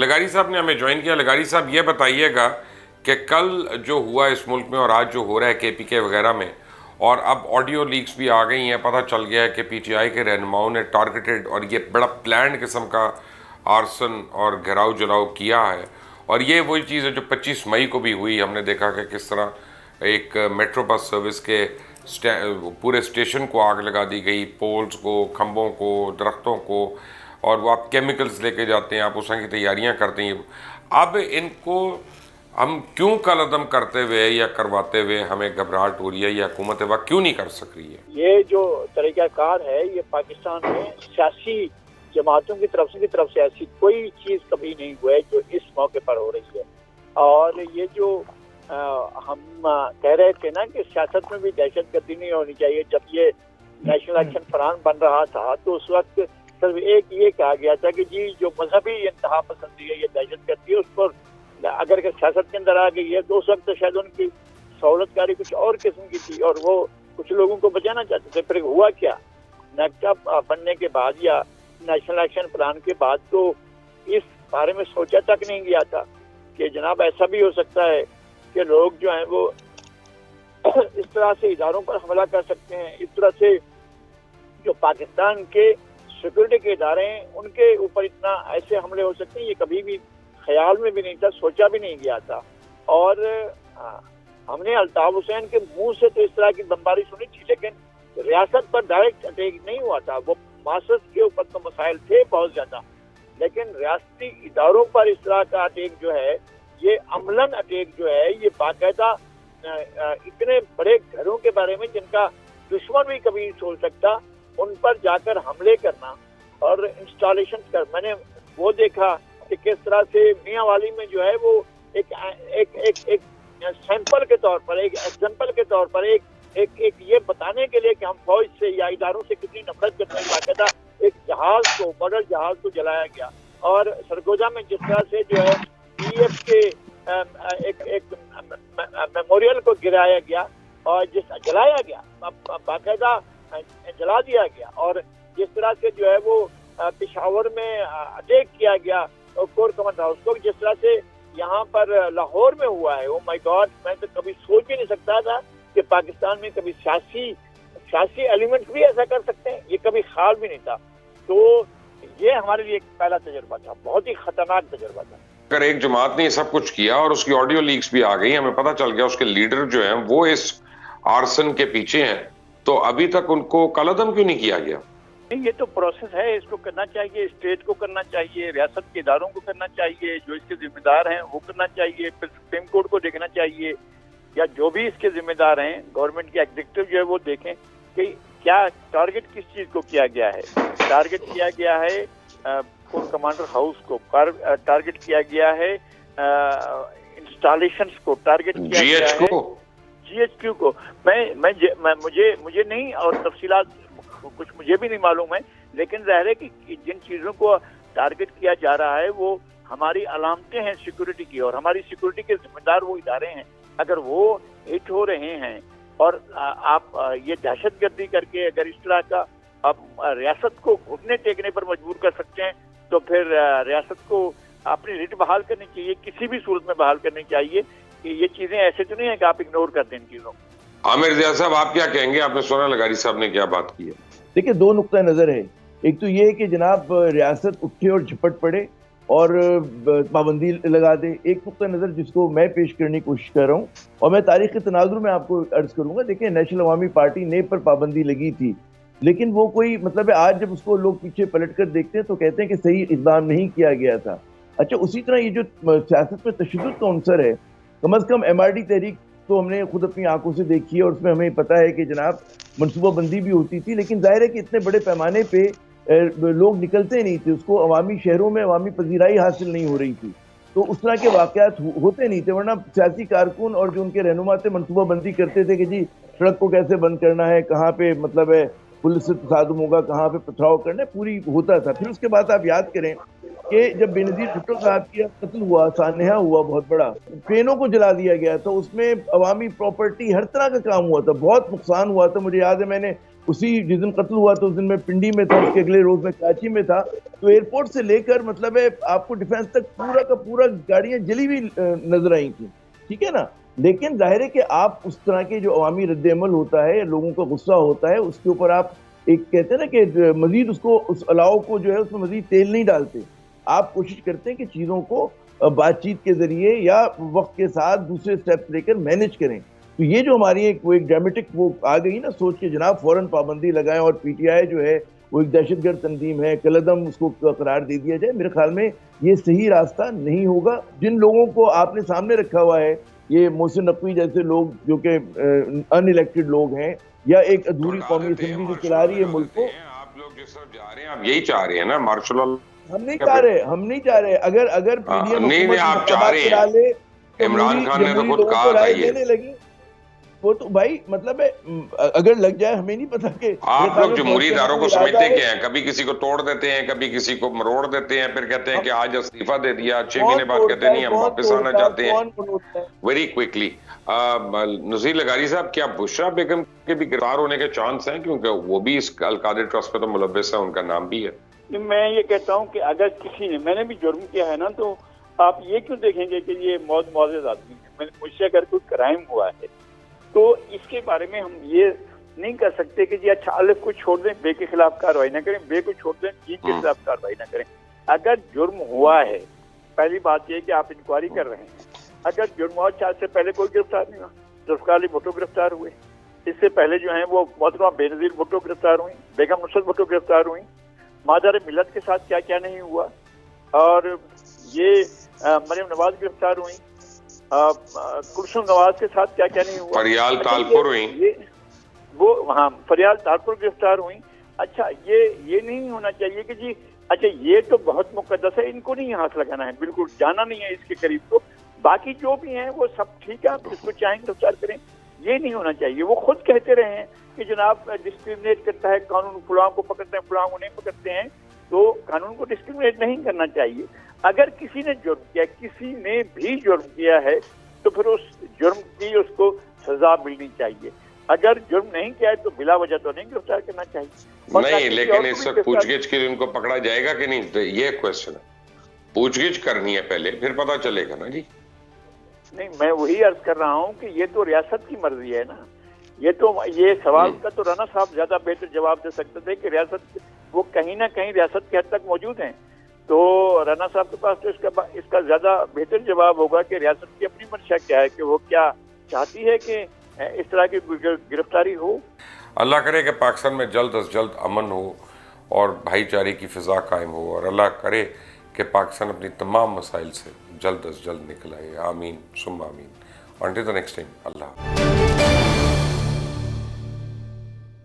لغاری صاحب نے ہمیں جوائن کیا. لغاری صاحب یہ بتائیے گا کہ کل جو ہوا اس ملک میں اور آج جو ہو رہا ہے کے پی کے وغیرہ میں، اور اب آڈیو لیکس بھی آ گئی ہیں، پتہ چل گیا ہے کہ پی ٹی آئی کے رہنماؤں نے ٹارگیٹڈ اور یہ بڑا پلانڈ قسم کا آرسن اور گھراؤ جلاؤ کیا ہے. اور یہ وہی چیز ہے جو 25 مئی کو بھی ہوئی. ہم نے دیکھا کہ کس طرح ایک میٹرو بس سروس کے پورے اسٹیشن کو آگ لگا دی گئی، پولز کو، کھمبوں کو، درختوں کو، اور وہ آپ کیمیکلز لے کے جاتے ہیں، آپ اس طرح کی تیاریاں کرتے ہیں. اب ان کو ہم کیوں کل عدم کرتے ہوئے یا کرواتے ہوئے ہمیں گھبراہٹ ہو رہی ہے، یہ حکومت وقت کیوں نہیں کر سک رہی ہے؟ یہ جو طریقہ کار ہے یہ پاکستان میں سیاسی جماعتوں کی طرف سے ایسی کوئی چیز کبھی نہیں ہوا ہے جو اس موقع پر ہو رہی ہے. اور یہ جو ہم کہہ رہے تھے نا کہ سیاست میں بھی دہشت گردی نہیں ہونی چاہیے، جب یہ نیشنل ایکشن پلان بن رہا تھا تو اس وقت صرف ایک یہ کہا گیا تھا کہ جی جو مذہبی انتہا پسندی ہے یہ دہشت گردی ہے، اس پر اگر سیاست کے اندر آ گئی ہے تو اس وقت شاید ان کی سہولت کاری کچھ اور قسم کی تھی اور وہ کچھ لوگوں کو بچانا چاہتے تھے. پھر ہوا کیا، نیکٹا بننے کے بعد یا نیشنل ایکشن پلان کے بعد تو اس بارے میں سوچا تک نہیں گیا تھا کہ جناب ایسا بھی ہو سکتا ہے کہ لوگ جو ہیں وہ اس طرح سے اداروں پر حملہ کر سکتے ہیں، اس طرح سے جو پاکستان کے سیکورٹی کے ادارے ہیں ان کے اوپر اتنا ایسے حملے ہو سکتے ہیں. یہ کبھی بھی خیال میں بھی نہیں تھا، سوچا بھی نہیں گیا تھا. اور ہم نے الطاف حسین کے منہ سے تو اس طرح کی بمباری سنی تھی، لیکن ریاست پر ڈائریکٹ اٹیک نہیں ہوا تھا. وہ معاشرت کے اوپر تو مسائل تھے بہت زیادہ، لیکن ریاستی اداروں پر اس طرح کا اٹیک جو ہے، یہ عملاً اٹیک جو ہے، یہ باقاعدہ اتنے بڑے گھروں کے بارے میں جن کا دشمن بھی کبھی نہیں سوچ سکتا ان پر جا کر حملے کرنا اور انسٹالیشن کر. میں نے وہ دیکھا کہ کس طرح سے میاں والی میں جو ہے وہ ایک سیمپل کے طور پر، ایک ایگزامپل کے طور پر، ایک یہ بتانے کے لیے کہ ہم فوج سے یا اداروں سے کتنی نفرت کرتے ہیں، باقاعدہ ایک جہاز کو، ماڈل جہاز کو جلایا گیا. اور سرگوجا میں جس طرح سے جو ہے پی ایف کے ایک میموریل کو گرایا گیا اور جلایا گیا، باقاعدہ جلا دیا گیا. اور جس طرح سے جو ہے وہ پشاور میں اٹیک کیا گیا کور کمانڈ ہاؤس کو، جس طرح سے یہاں پر لاہور میں ہوا ہے. او مائی گاڈ، میں تو کبھی سوچ بھی نہیں سکتا تھا کہ پاکستان میں کبھی سیاسی ایلیمنٹ بھی ایسا کر سکتے ہیں، یہ کبھی خیال بھی نہیں تھا. تو یہ ہمارے لیے ایک پہلا تجربہ تھا، بہت ہی خطرناک تجربہ تھا. اگر ایک جماعت نے یہ سب کچھ کیا اور اس کی آڈیو لیکس بھی آ گئی، ہمیں پتہ چل گیا اس کے لیڈر جو ہیں وہ اس آرسن کے پیچھے ہیں، تو ابھی تک ان کو کل عدم کیوں نہیں کیا گیا؟ یہ تو پروسیس ہے، اس کو کرنا چاہیے، اسٹیٹ کو کرنا چاہیے، ریاست کے اداروں کو کرنا چاہیے، جو اس کے ذمہ دار ہیں وہ کرنا چاہیے، پھر سپریم کورٹ کو دیکھنا چاہیے، یا جو بھی اس کے ذمہ دار ہیں گورنمنٹ کے ایگزیکٹو جو ہے وہ دیکھیں کہ کیا ٹارگٹ کس چیز کو کیا گیا ہے. ٹارگٹ کیا گیا ہے کور کمانڈر ہاؤس کو، ٹارگٹ کیا گیا ہے انسٹالیشنز کو، ٹارگٹ کیا گیا ہے جی ایچ کیو کو. مجھے نہیں، اور تفصیلات کچھ مجھے بھی نہیں معلوم ہے، لیکن ظاہر ہے کہ جن چیزوں کو ٹارگٹ کیا جا رہا ہے وہ ہماری علامتیں ہیں سیکورٹی کی، اور ہماری سیکورٹی کے ذمہ دار وہ ادارے ہیں. اگر وہ ہٹ ہو رہے ہیں اور آپ یہ دہشت گردی کر کے اگر اس طرح کا آپ ریاست کو گھٹنے ٹیکنے پر مجبور کر سکتے ہیں تو پھر ریاست کو اپنی ریٹ بحال کرنی چاہیے، کسی بھی صورت میں بحال کرنی چاہیے. کہ یہ چیزیں ایسے تو نہیں ہیں کہ آپ اگنور کر دیں ان چیزوں کو. عامر ضیاء صاحب آپ کیا کہیں گے؟ آپ نے سنا لغاری صاحب نے کیا بات کی ہے. دیکھیں، دو نقطہ نظر ہے. ایک تو یہ ہے کہ جناب ریاست اٹھے اور جھپٹ پڑے اور پابندی لگا دے. ایک نقطہ نظر جس کو میں پیش کرنے کی کوشش کر رہا ہوں، اور میں تاریخ کے تناظر میں آپ کو عرض کروں گا. دیکھیں، نیشنل عوامی پارٹی نیب پر پابندی لگی تھی، لیکن وہ کوئی مطلب ہے آج جب اس کو لوگ پیچھے پلٹ کر دیکھتے ہیں تو کہتے ہیں کہ صحیح اقدام نہیں کیا گیا تھا. اچھا، اسی طرح یہ جو سیاست میں تشدد کا عنصر ہے، کم از کم ایم آر ڈی تحریک تو ہم نے خود اپنی آنکھوں سے دیکھی ہے، اور اس میں ہمیں پتہ ہے کہ جناب منصوبہ بندی بھی ہوتی تھی، لیکن ظاہر ہے کہ اتنے بڑے پیمانے پہ لوگ نکلتے نہیں تھے، اس کو عوامی شہروں میں عوامی پذیرائی حاصل نہیں ہو رہی تھی، تو اس طرح کے واقعات ہوتے نہیں تھے. ورنہ سیاسی کارکن اور جو ان کے رہنما تھے منصوبہ بندی کرتے تھے کہ جی سڑک کو کیسے بند کرنا ہے، کہاں پہ مطلب ہے پولیس سے تصادم ہوگا، کہاں پہ پتھراؤ کرنا ہے، پوری ہوتا تھا. پھر اس کے بعد آپ یاد کریں کہ جب بے نظیر بھٹو صاحب کا قتل ہوا، سانحہ ہوا بہت بڑا، ٹرینوں کو جلا دیا گیا، تو اس میں عوامی پراپرٹی ہر طرح کا کام ہوا تھا، بہت نقصان ہوا تھا. مجھے یاد ہے میں نے اسی جس دن قتل ہوا تو اس دن میں پنڈی میں تھا, اس کے اگلے روز میں کراچی میں تھا. تو ایئرپورٹ سے لے کر مطلب ہے آپ کو ڈیفینس تک پورا کا پورا گاڑیاں جلی ہوئی نظر آئی تھیں, ٹھیک ہے نا. لیکن ظاہر ہے کہ آپ اس طرح کے جو عوامی رد عمل ہوتا ہے, لوگوں کا غصہ ہوتا ہے, اس کے اوپر آپ ایک کہتے ہیں نا کہ مزید اس کو اس الاؤ کو جو ہے اس میں مزید تیل نہیں ڈالتے. آپ کوشش کرتے ہیں کہ چیزوں کو بات چیت کے ذریعے یا وقت کے ساتھ دوسرے اسٹیپس لے کر مینج کریں. تو یہ جو ہماری ایک ڈرامیٹک وہ آ گئی نا سوچ کے جناب فوراً پابندی لگائیں اور پی ٹی آئی جو ہے وہ ایک دہشت گرد تنظیم ہے, کلعدم اس کو قرار دے دیا جائے, میرے خیال میں یہ صحیح راستہ نہیں ہوگا. جن لوگوں کو آپ نے سامنے رکھا ہوا ہے, یہ محسن نقوی جیسے لوگ جو کہ ان الیکٹڈ لوگ ہیں, یا ایک ادھوری قومی اسمبلی جو چلا رہی ہے ملک کو, آپ لوگ جس طرف جا رہے ہیں آپ یہی چاہ رہے ہیں نا مارشل ہم نہیں چاہ رہے. اگر پی ڈی ایم نہیں آپ چاہ رہے ہیں, عمران خان نے تو خود کہا تھا یہ دینے لگی, وہ تو بھائی مطلب ہے اگر لگ جائے ہمیں نہیں پتا کہ آپ لوگ جمہوری اداروں کو سمجھتے کیا ہیں, کبھی کسی کو توڑ دیتے ہیں, کبھی کسی کو مروڑ دیتے ہیں, پھر کہتے ہیں کہ آج استعفیٰ دے دیا, 6 مہینے بعد کہتے ہیں نہیں ہم واپس آنا چاہتے ہیں ویری کوئکلی. نذیر لغاری صاحب, کیا بشرا بیگم کے بھی گرفتار ہونے کے چانس ہیں, کیونکہ وہ بھی اس القادر ٹرسٹ پہ تو ملوث ہے, ان کا نام بھی ہے. میں یہ کہتا ہوں کہ اگر کسی نے, میں نے بھی جرم کیا ہے نا, تو آپ یہ کیوں دیکھیں گے کہ یہ موت معزز آدمی ہے. مجھ سے اگر کوئی کرائم ہوا ہے تو اس کے بارے میں ہم یہ نہیں کر سکتے کہ جی اچھا الف کو چھوڑ دیں, بے کے خلاف کارروائی نہ کریں, بے کو چھوڑ دیں, جی کے خلاف کارروائی نہ کریں. اگر جرم ہوا ہے, پہلی بات یہ کہ آپ انکوائری کر رہے ہیں. اگر جرم ہوا, 4 سے پہلے کوئی گرفتار نہیں ہوا, ذوالفقار علی بھٹو گرفتار ہوئے, اس سے پہلے جو ہیں وہ محترمہ بے نظیر بھٹو گرفتار ہوئی, بیگم نصرت بھٹو گرفتار ہوئی, مادر ملت کے ساتھ کیا کیا نہیں ہوا, اور یہ مریم نواز گرفتار ہوئی, کلثوم نواز کے ساتھ کیا کیا نہیں ہوا, فریال تالپور ہوئی, وہ ہاں فریال تالپور گرفتار ہوئی. اچھا یہ نہیں ہونا چاہیے کہ جی اچھا یہ تو بہت مقدس ہے, ان کو نہیں ہاتھ لگانا ہے, بالکل جانا نہیں ہے اس کے قریب, تو باقی جو بھی ہیں وہ سب ٹھیک ہے, آپ اس کو چاہیں گرفتار کریں. یہ نہیں ہونا چاہیے. وہ خود کہتے رہے ہیں کہ جناب ڈسکریمنیٹ کرتا ہے قانون, فلاں کو پکڑتے ہیں فلاں کو نہیں پکڑتے ہیں, تو قانون کو ڈسکریمنیٹ نہیں کرنا چاہیے. اگر کسی نے جرم کیا, کسی نے بھی جرم کیا ہے, تو پھر اس جرم کی اس کو سزا ملنی چاہیے. اگر جرم نہیں کیا ہے تو بلا وجہ تو نہیں گرفتار کرنا چاہیے. نہیں, لیکن اس وقت پوچھ گچھ کے لیے ان کو پکڑا جائے گا کہ نہیں, تو یہ کوشچن ہے. پوچھ گچھ کرنی ہے پہلے, پھر پتا چلے گا نا جی. نہیں, میں وہی عرض کر رہا ہوں کہ یہ تو ریاست کی مرضی ہے نا. یہ سوال کا تو رانا صاحب زیادہ بہتر جواب دے سکتے تھے کہ ریاست وہ کہیں نہ کہیں ریاست کی حد تک موجود ہیں. تو رانا صاحب کے پاس تو اس کا زیادہ بہتر جواب ہوگا کہ ریاست کی اپنی منشا کیا ہے, کہ وہ کیا چاہتی ہے کہ اس طرح کی گرفتاری ہو. اللہ کرے کہ پاکستان میں جلد از جلد امن ہو اور بھائی چارے کی فضا قائم ہو, اور اللہ کرے کہ پاکستان اپنی تمام مسائل سے جلد از جلد نکل آئے. آمین ثم آمین. Until the next time, Allah.